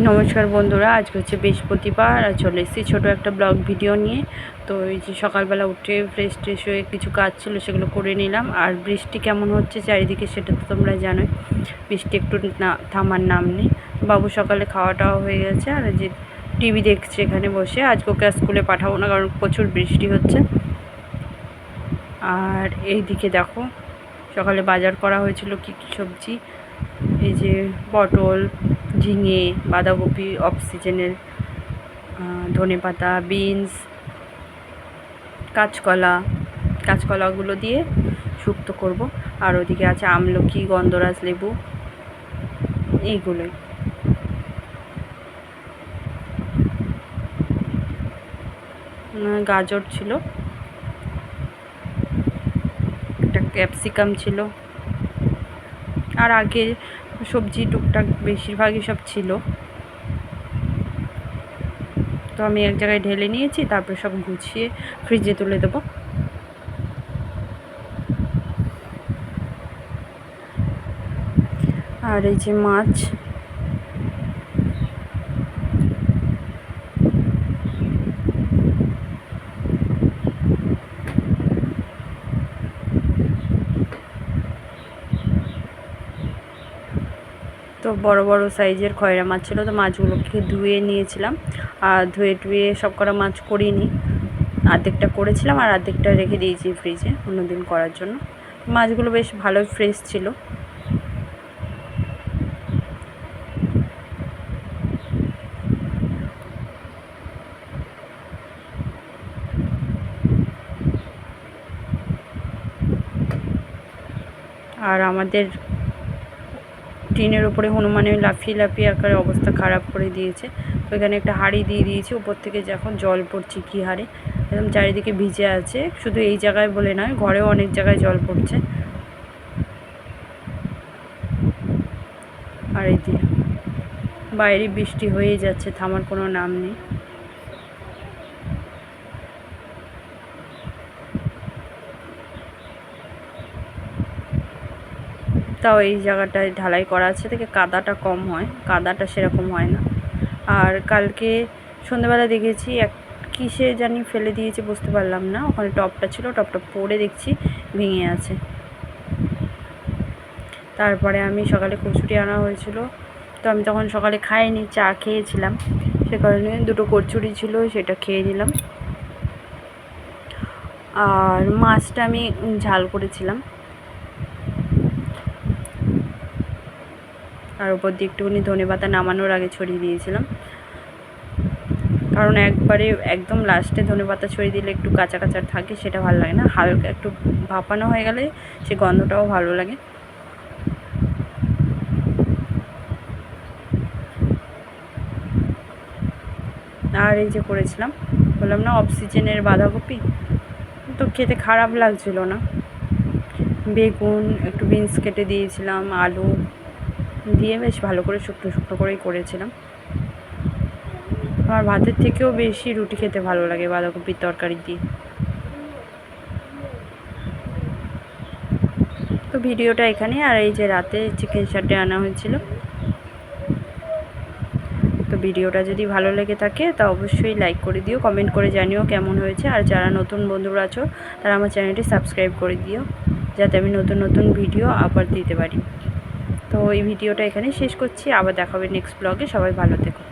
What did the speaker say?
নমস্কার বন্ধুরা, আজকে হচ্ছে বৃহস্পতিবার আর চলে এসেছি ছোটো একটা ব্লগ ভিডিও নিয়ে। তো এই যে সকালবেলা উঠে ফ্রেশ ট্রেশ হয়ে কিছু কাজ ছিল সেগুলো করে নিলাম। আর বৃষ্টি কেমন হচ্ছে চারিদিকে সেটা তো তোমরা জানোই, বৃষ্টি একটু না থামার নাম নেই। বাবু সকালে খাওয়া টাওয়া হয়ে গেছে আর যে টিভি দেখছে এখানে বসে। আজকে ওকে স্কুলে পাঠাবো না কারণ প্রচুর বৃষ্টি হচ্ছে। আর এই দিকে দেখো সকালে বাজার করা হয়েছিল কী কী সবজি, এই যে পটল, ঝিঙে, বাঁধাকপি, অফ সিজনের ধনেপাতা, বিনস, কাঁচকলাগুলো দিয়ে শুক্তো করব। আর ওদিকে আছে আমলকি, গন্ধরাজ লেবু, এইগুলোই। গাজর ছিল, একটা ক্যাপসিকাম ছিল, আর আগে সবজি টুকটাক বেশিরভাগই সব ছিল। তো আমি এক জায়গায় ঢেলে নিয়েছি, তারপরে সব গুছিয়ে ফ্রিজে তুলে দেবো। আর এই যে মাছ, তো বড় বড় সাইজের খয়রা মাছ ছিল। তো মাছগুলোকে ধুয়ে নিয়েছিলাম, আর ধুয়ে টুয়ে সব করা মাছ করিনি, অর্ধেকটা করেছিলাম আর অর্ধেকটা রেখে দিয়েছি ফ্রিজে অন্যদিন করার জন্য। মাছগুলো বেশ ভালোই ফ্রেশ ছিল। আর আমাদের টিনের উপরে হনুমানে লাফিয়ে লাফিয়ে আকারে অবস্থা খারাপ করে দিয়েছে। তো এখানে একটা হাঁড়ি দিয়ে দিয়েছি, উপর থেকে যখন জল পড়ছে কী হারে, একদম চারিদিকে ভিজে আছে। শুধু এই জায়গায় বলে নয়, ঘরেও অনেক জায়গায় জল পড়ছে। আর এই দিয়ে বাইরে বৃষ্টি হয়েই যাচ্ছে, থামার কোনো নাম নেই। তাও এই জায়গাটায় ঢালাই করা আছে থেকে কাদাটা কম হয়, কাদাটা সেরকম হয় না। আর কালকে সন্ধ্যেবেলা দেখেছি এক কিসে জানি ফেলে দিয়েছে, বুঝতে পারলাম না। ওখানে টপটা ছিল, টপটা পড়ে দেখছি ভেঙে আছে। তারপরে আমি সকালে কচুরি আনা হয়েছিল, তো আমি তখন সকালে খাইনি, চা খেয়েছিলাম, সে কারণে দুটো কচুরি ছিল সেটা খেয়ে নিলাম। আর মাছটা আমি ঝাল করেছিলাম, আর ওপর দিয়ে একটুখানি ধনেপাতা নামানোর আগে ছড়িয়ে দিয়েছিলাম, কারণ একবারে একদম লাস্টে ধনেপাতা ছড়িয়ে দিলে একটু কাঁচা কাঁচা থাকে, সেটা ভালো লাগে না। হালকা একটু ভাপানো হয়ে গেলে সে গন্ধটাও ভালো লাগে। আর এই যে করেছিলাম, বললাম না অফ সিজনের বাঁধাকপি, তো খেতে খারাপ লাগছিল না। বেগুন, একটু বিনস কেটে দিয়েছিলাম, আলু দিয়ে বেশ ভালো করে শুকনো শুকনো করেই করেছিলাম। আমার ভাতের থেকেও বেশি রুটি খেতে ভালো লাগে বাঁধাকপির তরকারি দিয়ে। তো ভিডিওটা এখানে। আর এই যে রাতে চিকেন সাটে আনা হয়েছিল। তো ভিডিওটা যদি ভালো লেগে থাকে তা অবশ্যই লাইক করে দিও, কমেন্ট করে জানিও কেমন হয়েছে। আর যারা নতুন বন্ধুরা আছো তারা আমার চ্যানেলটি সাবস্ক্রাইব করে দিও, যাতে আমি নতুন নতুন ভিডিও আবার দিতে পারি। তো এই ভিডিওটা এখানেই শেষ করছি, আবার দেখা হবে নেক্সট ব্লগে। সবাই ভালো থেকো।